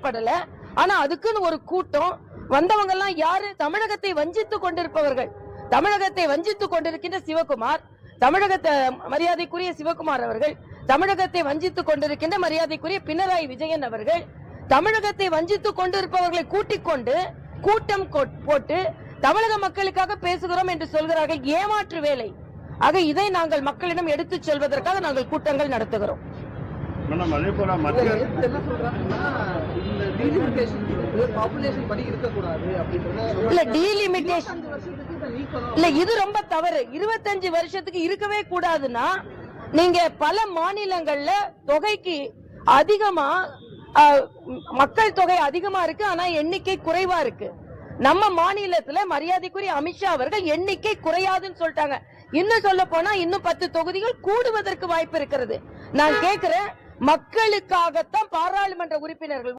பேசப்படல. ஆனா அதுக்குன்னு ஒரு கூட்டம் வந்தவங்க எல்லாம் யாரு? தமிழகத்தை வஞ்சித்துக் கொண்டிருப்பவர்கள். தமிழகத்தை வஞ்சித்துக் கொண்டிருக்கின்ற சிவகுமார், தமிழகத்தை மரியாதைக்குரிய சிவகுமார் அவர்கள், தமிழகத்தை வஞ்சித்துக் கொண்டிருக்கின்ற மரியாதைக்குரிய பினராயி விஜயன் அவர்கள், தமிழகத்தை வஞ்சித்துக் கொண்டிருப்பவர்களை கூட்டிக் கொண்டு கூட்டம் போட்டு தமிழக மக்களுக்காக பேசுகிறோம் என்று சொல்கிறார்கள். ஏமாற்று வேலை. ஆக இதை நாங்கள் மக்களிடம் எடுத்துச் செல்வதற்காக நாங்கள் கூட்டங்கள் நடத்துகிறோம். இது ரொம்ப தவறு. 25 வருஷத்துக்கு இருக்கவே கூடாதுன்னா நீங்க பல மாநிலங்கள்ல தொகைக்கு அதிகமா மக்கள் தொகை அதிகமா இருக்கு, ஆனா எண்ணிக்கை குறைவா இருக்கு. நம்ம மாநிலத்துல மரியாதைக்குரிய அமித்ஷா அவர்கள் எண்ணிக்கை குறையாதுன்னு சொல்லிட்டாங்க. இன்னும் சொல்ல போனா இன்னும் 10 தொகுதிகள் கூடுவதற்கு வாய்ப்பு இருக்கிறது. நான் கேட்கிறேன், மக்களுக்காகத்தான் பாராளுமன்ற உறுப்பினர்கள்